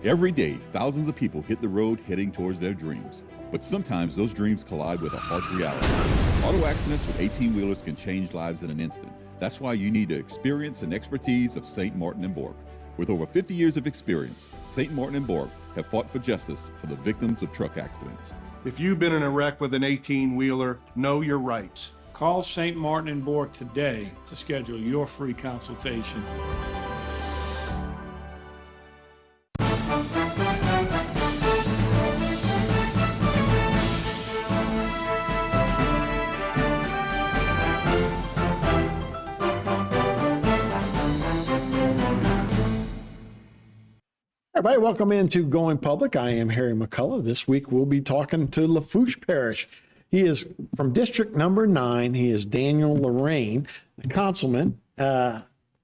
Every day, thousands of people hit the road heading towards their dreams. But sometimes those dreams collide with a harsh reality. Auto accidents with 18-wheelers can change lives in an instant. That's why you need the experience and expertise of St. Martin & Bork. With over 50 years of experience, St. Martin & Bork have fought for justice for the victims of truck accidents. If you've been in a wreck with an 18-wheeler, know your rights. Call St. Martin & Bork today to schedule your free consultation. Everybody, welcome into Going Public. I am Harry McCullough. This week we'll be talking to Lafourche Parish. He is from District Number 9. He is Daniel Lorraine, the councilman,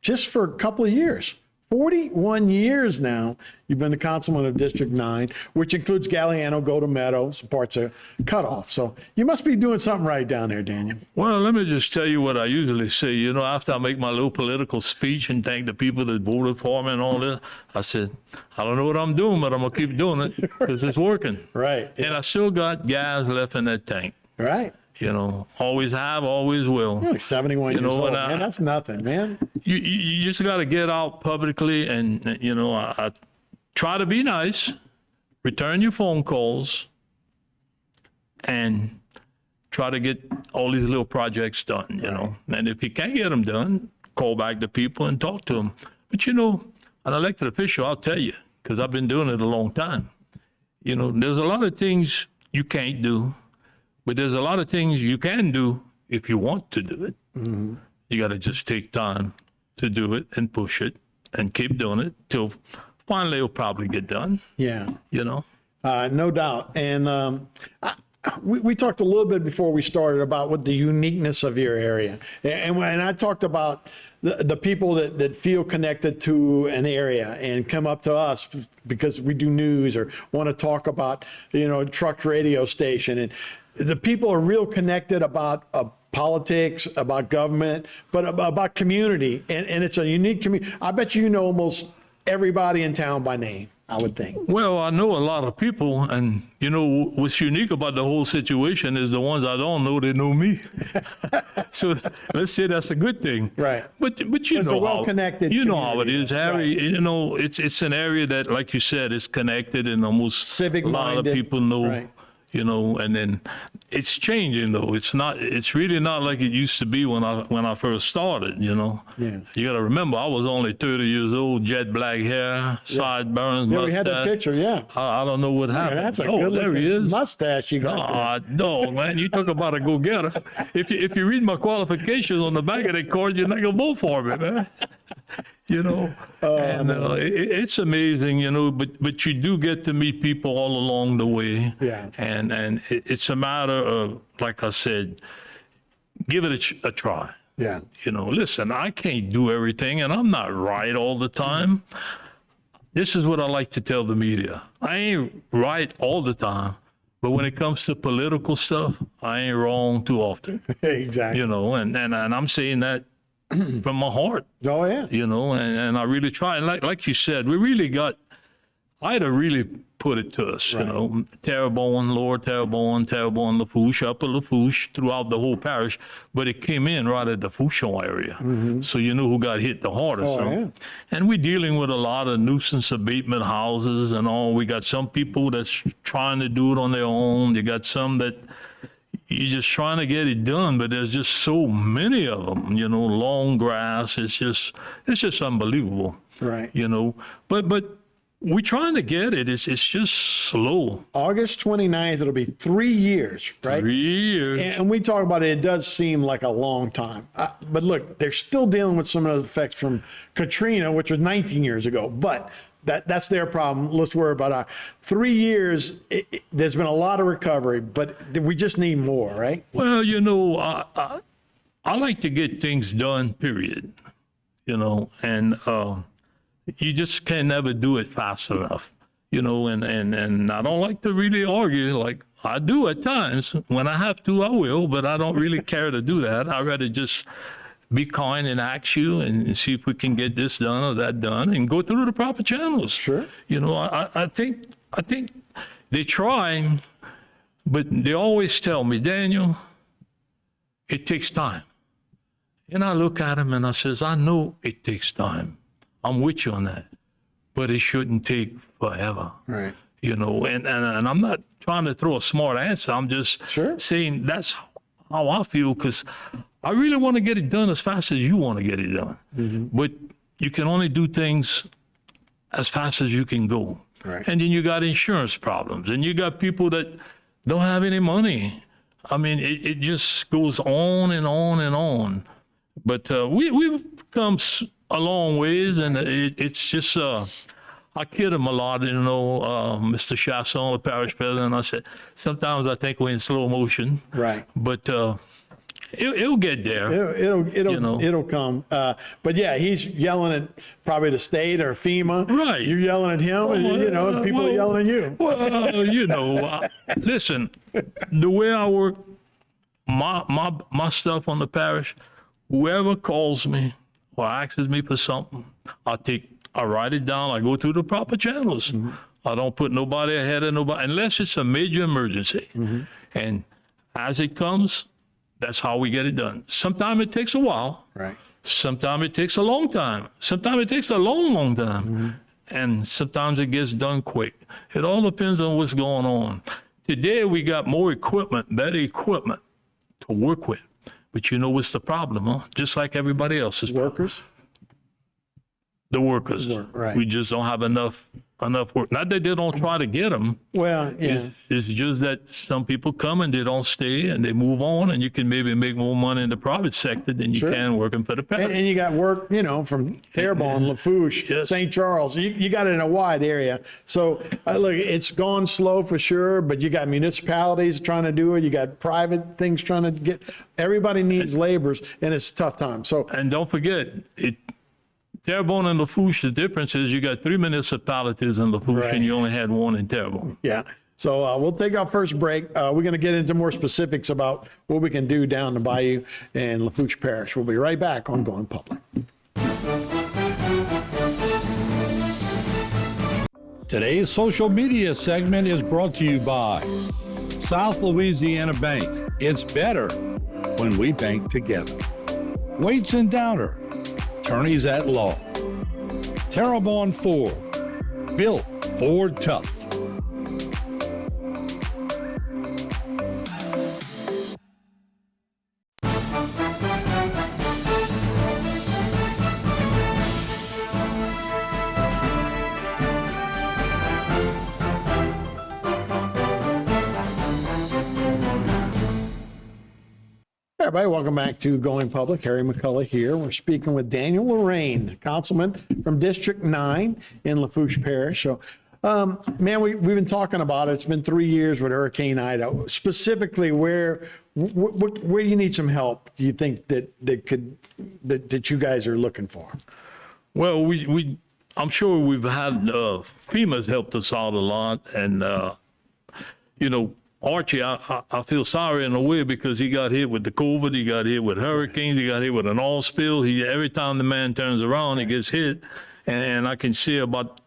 just for a couple of years. 41 years now, you've been the councilman of District 9, which includes Galliano, Golden Meadow, some parts of Cutoff. So you must be doing something right down there, Daniel. Well, let me just tell you what I usually say. You know, after I make my little political speech and thank the people that voted for me and all this, I said, I don't know what I'm doing, but I'm going to keep doing it because it's working. Right. And I still got gas left in that tank. Right. You know, always have, always will. You're like 71 years old, man. That's nothing, man. You just got to get out publicly and, you know, I try to be nice, return your phone calls, and try to get all these little projects done, you know. And if you can't get them done, call back the people and talk to them. But, you know, an elected official, I'll tell you, because I've been doing it a long time, you know, there's a lot of things you can't do. But there's a lot of things you can do if you want to do it. Mm-hmm. You got to just take time to do it and push it and keep doing it till finally it'll probably get done. Yeah. You know? No doubt. And we talked a little bit before we started about what the uniqueness of your area. And I talked about the people that feel connected to an area and come up to us because we do news or want to talk about, you know, a truck radio station. And the people are real connected about politics, about government, but about community. And it's a unique community. I bet you know almost everybody in town by name, I would think. Well, I know a lot of people, and you know what's unique about the whole situation is the ones I don't know, they know me. So let's say that's a good thing. Right. But you know well connected. You know how it is, Harry. Right. You know, it's an area that, like you said, is connected, and almost civic minded. A lot of people know. Right. You know, and then it's changing though. It's really not like it used to be when I first started, you know. Yeah. You gotta remember I was only 30 years old, jet black hair, sideburns, mustache. We had that picture, yeah. I don't know what happened. That's a good there he is. Mustache you got. No, man, you talk about a go-getter. If you read my qualifications on the back of that card, you're not gonna vote for me, man. You know, and it's amazing, you know, but you do get to meet people all along the way. Yeah. And it's a matter of, like I said, give it a try. Yeah. You know, listen, I can't do everything and I'm not right all the time. This is what I like to tell the media. I ain't right all the time, but when it comes to political stuff, I ain't wrong too often. Exactly. You know, and I'm saying that from my heart. Oh, yeah. You know, and I really try. And like you said, we really got, Ida really put it to us, right. You know, Terrebonne, Lower Terrebonne, Lafourche, Upper Lafourche, throughout the whole parish. But it came in right at the Fouchon area. Mm-hmm. So you know who got hit the hardest. Oh, yeah. And we're dealing with a lot of nuisance abatement houses and all. We got some people that's trying to do it on their own. You got some that you're just trying to get it done, but there's just so many of them, you know, long grass. It's just unbelievable. Right. You know, but we're trying to get it. It's just slow. August 29th, it'll be 3 years, right? 3 years. And we talk about it, it does seem like a long time. But look, they're still dealing with some of the effects from Katrina, which was 19 years ago. But that's their problem. Let's worry about our 3 years. There's been a lot of recovery, but we just need more, right? Well, you know, I like to get things done, period. You know, and you just can never do it fast enough. You know, and I don't like to really argue. Like I do at times. When I have to, I will, but I don't really care to do that. I'd rather just be kind and ask you and see if we can get this done or that done and go through the proper channels. Sure. You know, I think they try, but they always tell me, Daniel, it takes time. And I look at him and I says, I know it takes time. I'm with you on that, but it shouldn't take forever. Right. You know, and I'm not trying to throw a smart answer. I'm just saying that's how I feel, because I really want to get it done as fast as you want to get it done. But you can only do things as fast as you can go. Right. And then you got insurance problems, and you got people that don't have any money. I mean, it just goes on and on and on. But we've come a long ways, and it's just, I kid him a lot, you know, Mr. Chasson, the parish president. I said, sometimes I think we're in slow motion. Right. But it'll get there. It'll come. But yeah, he's yelling at probably the state or FEMA. Right. You're yelling at him, and you know, people are yelling at you. Well, you know, listen, the way I work, my stuff on the parish, whoever calls me or asks me for something, I write it down. I go through the proper channels. I don't put nobody ahead of nobody unless it's a major emergency. And as it comes, that's how we get it done. Sometimes it takes a while. Right. Sometimes it takes a long time. Sometimes it takes a long, long time. And sometimes it gets done quick. It all depends on what's going on. Today we got more equipment, better equipment to work with. But you know what's the problem, huh? Just like everybody else's. Workers? The workers. Right. We just don't have enough work. Not that they don't try to get them. Well, yeah. It's just that some people come and they don't stay and they move on, and you can maybe make more money in the private sector than you can working for the parish. And you got work, you know, from Terrebonne, Lafourche, St. Charles. You got it in a wide area. So look, it's gone slow for sure, but you got municipalities trying to do it. You got private things trying to get. Everybody needs laborers, and it's a tough time. So and don't forget Terrebonne and Lafourche, the difference is you got 3 municipalities in Lafourche and you only had one in Terrebonne. yeah. So we'll take our first break. We're going to get into more specifics about what we can do down the bayou and Lafourche Parish. We'll be right back on Going Public. Today's social media segment is brought to you by South Louisiana Bank. It's better when we bank together. Waits and Downer, attorneys at law. Terrebonne Ford, built Ford tough. Everybody, welcome back to Going Public. Harry McCullough here. We're speaking with Daniel Lorraine, Councilman from District 9 in Lafourche Parish. So, man, we've been talking about it. It's been 3 years with Hurricane Ida. Specifically, where do you need some help? Do you think that you guys are looking for? Well, I'm sure we've had FEMA's helped us out a lot, and you know, Archie, I feel sorry in a way because he got hit with the COVID, he got hit with hurricanes, he got hit with an oil spill. Every time the man turns around, he gets hit. And I can see about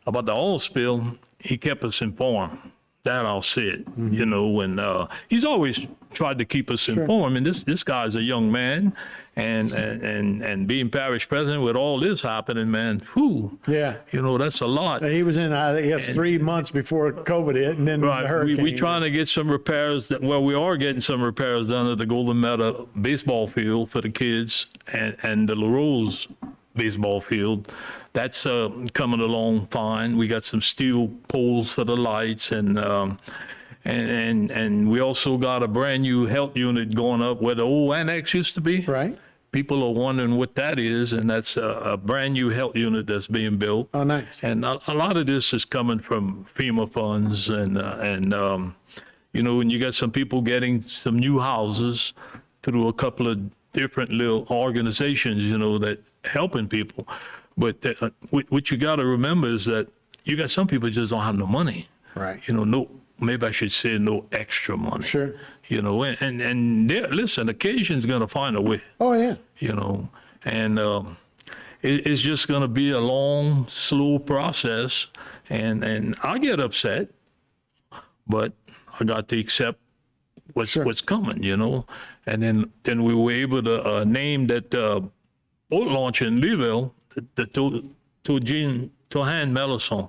the oil spill, he kept us informed. That I'll say it, you know, and he's always tried to keep us informed. And this guy's a young man, and being parish president with all this happening, man, whew, Yeah. you know, that's a lot. He was in, I guess, 3 months before COVID hit, and then the hurricane. We trying to get some repairs. We are getting some repairs done at the Golden Meadow baseball field for the kids, and the LaRose baseball field. That's coming along fine. We got some steel poles for the lights, and we also got a brand new health unit going up where the old annex used to be. Right. People are wondering what that is, and that's a brand new health unit that's being built. Oh, nice. And a lot of this is coming from FEMA funds, and you know, and you got some people getting some new houses through a couple of different little organizations, you know, that helping people. But what you got to remember is that you got some people just don't have no money. Right. You know, maybe I should say no extra money. Sure. You know, and listen, occasion's going to find a way. Oh, yeah. You know, and it's just going to be a long, slow process, and I get upset, but I got to accept what's coming, you know. And then we were able to name that boat launch in Leeville, the Tohan Melisson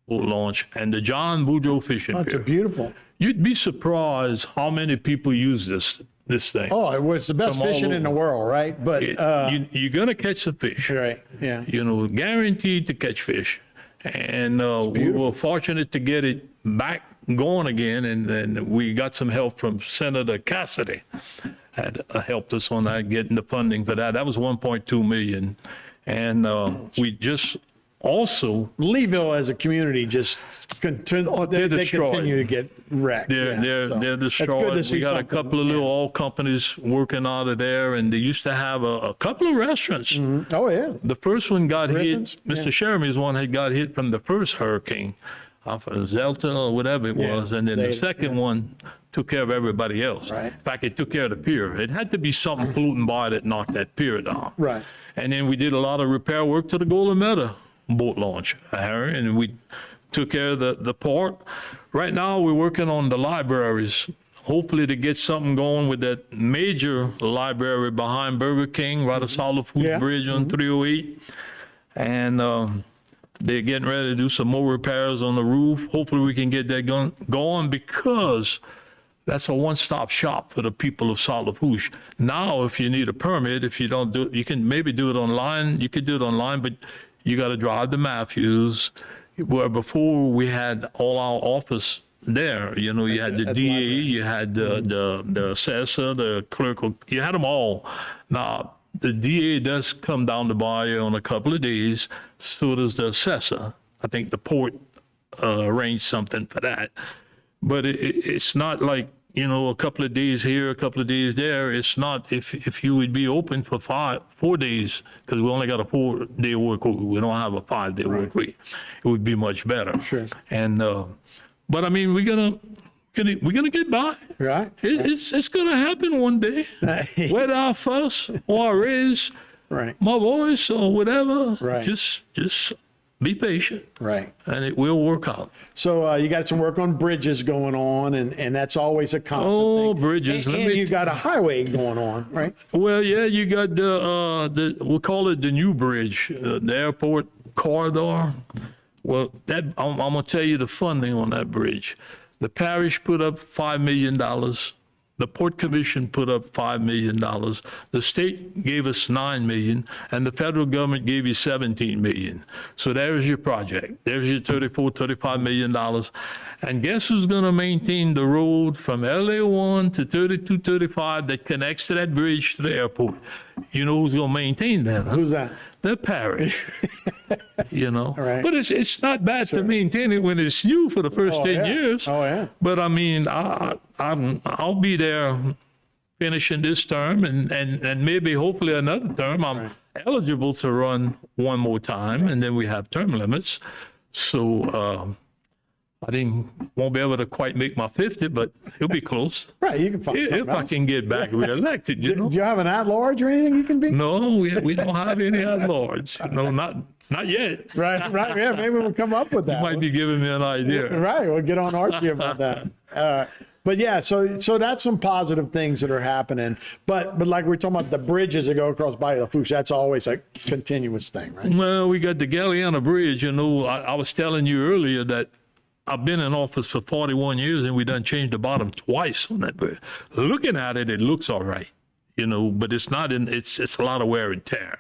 boat launch, and the John Boudreaux fishing That's pier. beautiful. You'd be surprised how many people use this thing. Oh, it was the best From all fishing in the over. world, right? But, You're going to catch the fish. right, yeah. You know, guaranteed to catch fish. And we were fortunate to get it back going again. And then we got some help from Senator Cassidy, had helped us on that, getting the funding for that. That was 1.2 million. And we just also, Leeville as a community just continue, they're they destroyed. continue to get wrecked. they're So they're that's good destroyed. to see We got a something. couple of little oil companies working out of there, and they used to have a couple of restaurants. Oh, yeah. The first one got Griffin's, hit. Mr. yeah. Sherman's one had got hit from the first hurricane, off of Zelta or whatever it Yeah, was, and then the Zeta, second one took care of everybody else. Right. In fact, it took care of the pier. It had to be something floating by that knocked that pier down. Right. And then we did a lot of repair work to the Golden Meadow boat launch, Harry, and we took care of the port. Right now, we're working on the libraries, hopefully to get something going with that major library behind Burger King, right off Lafourche Yeah. Bridge on 308. And they're getting ready to do some more repairs on the roof. Hopefully we can get that going, because that's a one-stop shop for the people of South Lafourche. Now, if you need a permit, if you don't do it, you can maybe do it online. You could do it online, but you got to drive to Matthews, where before we had all our office there. You know, you had the At the DA, library. you had the assessor, the clerk, you had them all. Now, the DA does come down to Bayou on a couple of days, so does the assessor. I think the port arranged something for that. But it's not like, you know, a couple of days here, a couple of days there. It's not, if you would be open for 4 days, because we only got a 4-day work week. We don't have a 5-day work week. It would be much better. Sure. And, but I mean, we're gonna get by. Right. It's gonna happen one day. Whether I fuss or I raise Right. my voice or whatever, Right. just be patient, Right. and it will work out. So you got some work on bridges going on, and that's always a constant Oh, thing. bridges. And, you got a highway going on, right? Well, yeah, you got the we'll call it the new bridge, the airport corridor. Well, that I'm gonna tell you the funding on that bridge. The parish put up $5 million. The Port Commission put up $5 million. The state gave us $9 million, and the federal government gave you $17 million. So there's your project. There's your $35 million. And guess who's going to maintain the road from LA1 to 3235 that connects to that bridge to the airport? You know who's going to maintain that? Huh? Who's that? The parish. You know, Right. but it's not bad to maintain it when it's new for the first 10 yeah. years. Oh, yeah. But I mean, I'll be there finishing this term and maybe hopefully another term. I'm eligible to run one more time, and then we have term limits. So won't be able to quite make my 50, but it'll be close. Right. You can find If something I else. can get back reelected, you know. Do you have an at-large or anything you can be? No, we don't have any at-large. No, not yet. Right. Yeah. Maybe we'll come up with that. Might be giving me an idea. Right. We'll get on Archie about that. But yeah, so that's some positive things that are happening. But like we're talking about the bridges that go across Bayou Lafourche, that's always a continuous thing, right? Well, we got the Galliana Bridge. You know, I was telling you earlier that I've been in office for 41 years, and we done changed the bottom twice on that bridge. Looking at it, it looks all right, you know, but it's not it's a lot of wear and tear,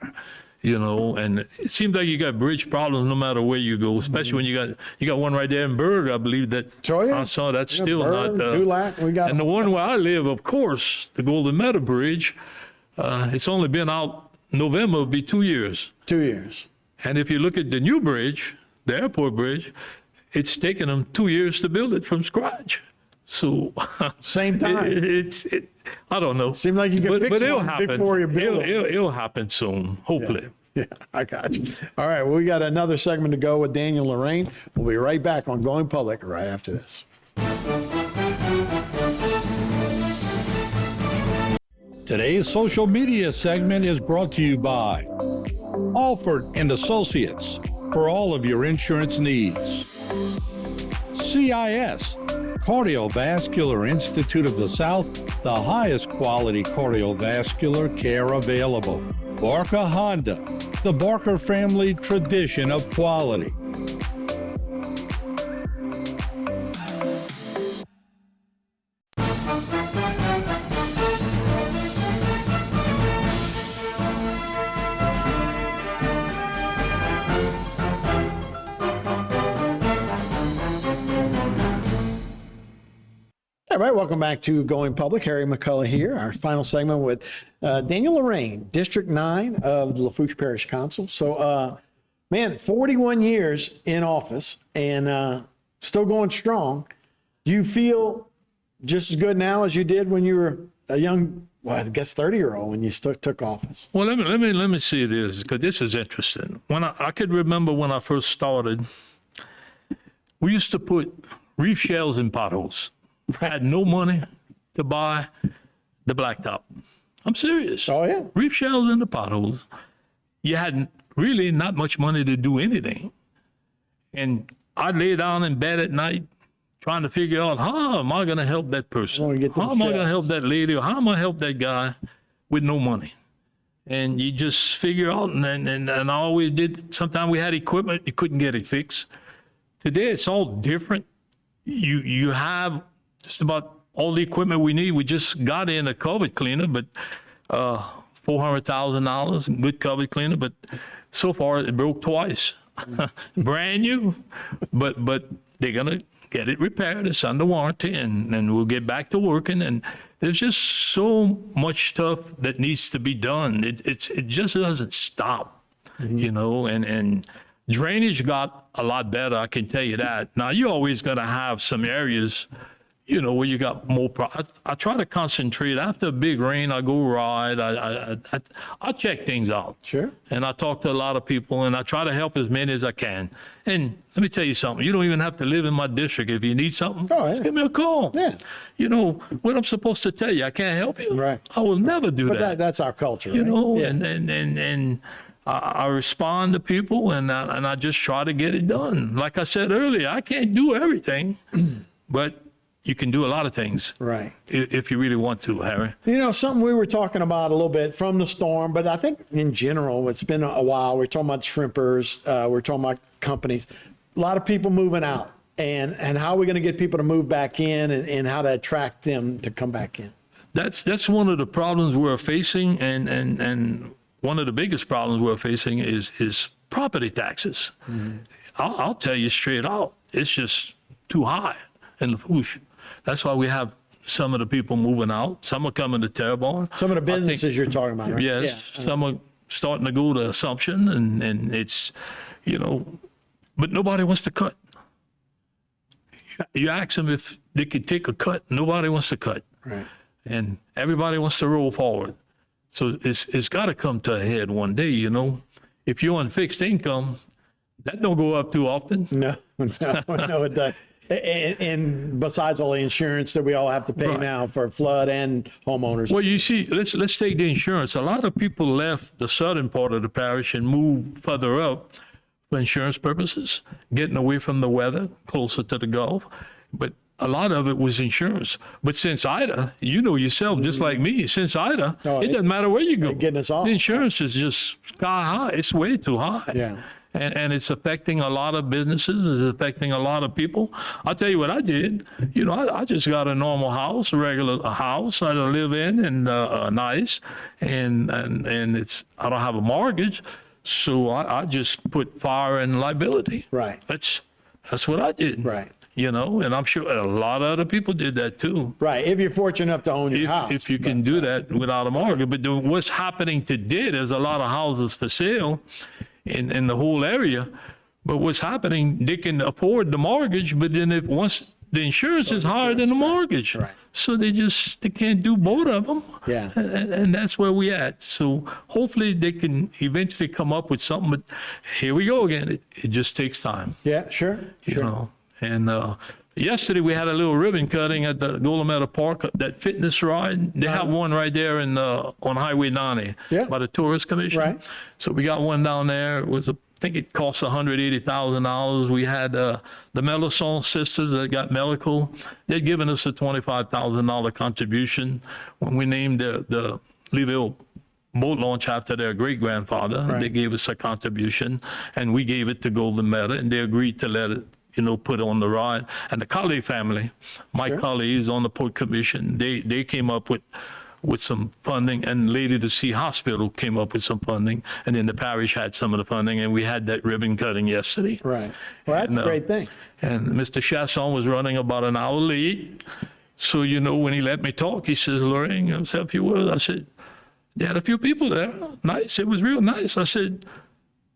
you know, and it seems like you got bridge problems no matter where you go, especially when you got one right there in Berg, I believe that. Oh, yeah. I saw that's Yeah, still Berg, not. Dulac, we got and the one where I live, of course, the Golden Meadow Bridge, it's only been out November, it'll be 2 years. 2 years. And if you look at the new bridge, the airport bridge, it's taken them 2 years to build it from scratch. So Same time. I don't know. Seemed like you could fix it'll one happen. before you build it. It'll happen soon, hopefully. Yeah, I got you. All right, well, we got another segment to go with Daniel Lorraine. We'll be right back on Going Public right after this. Today's social media segment is brought to you by Alford and Associates for all of your insurance needs. CIS, Cardiovascular Institute of the South, the highest quality cardiovascular care available. Barker Honda, the Barker family tradition of quality. All right, welcome back to Going Public. Harry McCullough here, our final segment with Daniel Lorraine, District 9 of the Lafourche Parish Council. So, man, 41 years in office and still going strong. Do you feel just as good now as you did when you were a young, well, I guess 30-year-old when you took office? Well, let me see this, because this is interesting. When I could remember when I first started, we used to put reef shells in potholes. Had no money to buy the blacktop. I'm serious. Oh, yeah. Reef shells in the potholes. You had really not much money to do anything. And I'd lay down in bed at night trying to figure out, how am I going to help that person? How am I going to help that lady? Or how am I going to help that guy with no money? And you just figure out, and I always did. Sometimes we had equipment, you couldn't get it fixed. Today, it's all different. You have just about all the equipment we need. We just got in a COVID cleaner, but $400,000, good COVID cleaner, but so far it broke twice. Brand new, but they're gonna get it repaired. It's under warranty, and we'll get back to working. And there's just so much stuff that needs to be done. It just doesn't stop, you know. And drainage got a lot better, I can tell you that. Now you're always gonna have some areas, you know, where you got more. I try to concentrate. After a big rain, I go ride. I check things out. Sure. And I talk to a lot of people, and I try to help as many as I can. And let me tell you something. You don't even have to live in my district. If you need something, yeah. give me a call. Yeah. You know what I'm supposed to tell you. I can't help you. Right. I will never do But that. that's our culture, You right? know, Yeah. and I respond to people, and I just try to get it done. Like I said earlier, I can't do everything, but you can do a lot of things. Right. If you really want to, Harry. You know, something we were talking about a little bit from the storm, but I think in general, it's been a while. We're talking about shrimpers. We're talking about companies. A lot of people moving out. And how are we going to get people to move back in and how to attract them to come back in? That's one of the problems we're facing. And one of the biggest problems we're facing is property taxes. Mm-hmm. I'll tell you straight out, it's just too high in Lafourche. That's why we have some of the people moving out. Some are coming to Terrebonne. Some of the businesses you're talking about, right? Yes. Yeah. Some are starting to go to Assumption, and it's, you know, but nobody wants to cut. You ask them if they could take a cut. Nobody wants to cut. Right. And everybody wants to roll forward. So it's got to come to a head one day, you know. If you're on fixed income, that don't go up too often. No, it doesn't. And besides all the insurance that we all have to pay Right. now for flood and homeowners. Well, you see, let's take the insurance. A lot of people left the southern part of the parish and moved further up for insurance purposes, getting away from the weather, closer to the Gulf. But a lot of it was insurance. But since Ida, you know yourself, just like me, since Ida, it doesn't matter where you go. Getting us off. The insurance is just sky high. It's way too high. Yeah. And it's affecting a lot of businesses. It's affecting a lot of people. I'll tell you what I did. You know, I just got a normal house, a regular house I live in, and nice. And it's, I don't have a mortgage, so I just put fire and liability. Right. That's what I did. Right. You know, and I'm sure a lot of other people did that too. Right. If you're fortunate enough to own your house. If you can do that without a mortgage. But what's happening today, there's a lot of houses for sale in the whole area. But what's happening, they can afford the mortgage, but then once the insurance is higher than the mortgage. Right. So they can't do both of them. Yeah. And that's where we at. So hopefully they can eventually come up with something, but here we go again. It just takes time. Yeah, sure. You know, And yesterday we had a little ribbon cutting at the Golometa Park, that fitness ride. They have one right there on Highway 90 by the Tourist Commission. Right. So we got one down there. It was I think it cost $180,000. We had the Melisson sisters that got medical. They'd given us a $25,000 contribution when we named the Leeville boat launch after their great-grandfather. Right. They gave us a contribution, and we gave it to Golden Meta, and they agreed to let it, put on the ride. And the Colley family, Mike Colley is on the Port Commission. They came up with some funding, and Lady to Sea Hospital came up with some funding, and then the parish had some of the funding, and we had that ribbon cutting yesterday. Right. Well, that's a great thing. And Mr. Chasson was running about an hour late. So, when he let me talk, he says, Lorraine, say a few words. I said, they had a few people there. Nice. It was real nice. I said,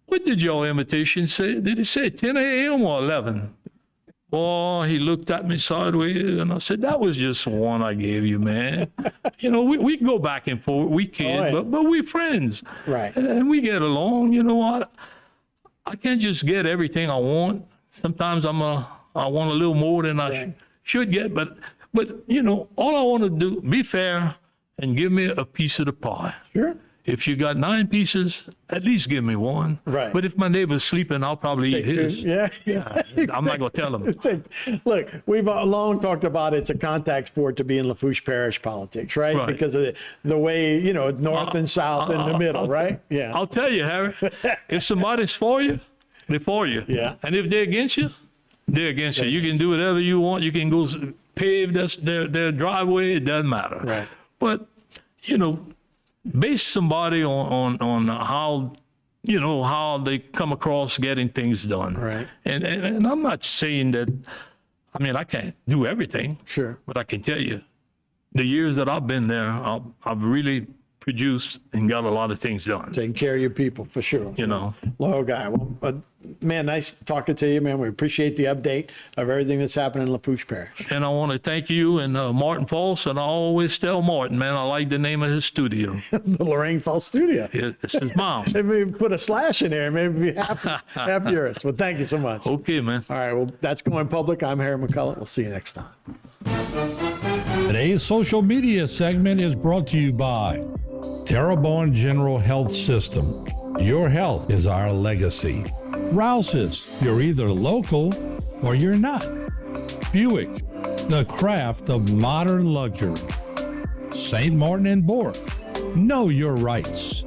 what did your invitation say? Did it say 10 a.m. or 11? Oh, he looked at me sideways, and I said, that was just one I gave you, man. We can go back and forth. We can, but we're friends. Right. And we get along. You know what? I can't just get everything I want. Sometimes I want a little more than I should get, but all I want to do, be fair and give me a piece of the pie. Sure. If you got 9 pieces, at least give me one. Right. But if my neighbor's sleeping, I'll probably eat his. Yeah. I'm not going to tell him. Look, we've long talked about it's a contact sport to be in Lafourche Parish politics, right? Right. Because of the way, north and south in the middle, right? Yeah. I'll tell you, Harry, if somebody's for you, they're for you. Yeah. And if they're against you, they're against you. You can do whatever you want. You can go pave their driveway. It doesn't matter. Right. But, base somebody on how, how they come across getting things done. Right. And I'm not saying that, I can't do everything. Sure. But I can tell you, the years that I've been there, I've really produced and got a lot of things done. Taking care of your people, for sure. Loyal guy. Well, man, nice talking to you, man. We appreciate the update of everything that's happening in Lafourche Parish. And I want to thank you and Martin False, and I always tell Martin, man, I like the name of his studio. The Lorraine Falls Studio. It's his mom. Maybe put a slash in there, maybe half yours. Well, thank you so much. Okay, man. All right, well, that's Going Public. I'm Harry McCullough. We'll see you next time. Today's social media segment is brought to you by Terrebonne General Health System. Your health is our legacy. Rouse's, you're either local or you're not. Buick, the craft of modern luxury. St. Martin and Bourke, know your rights.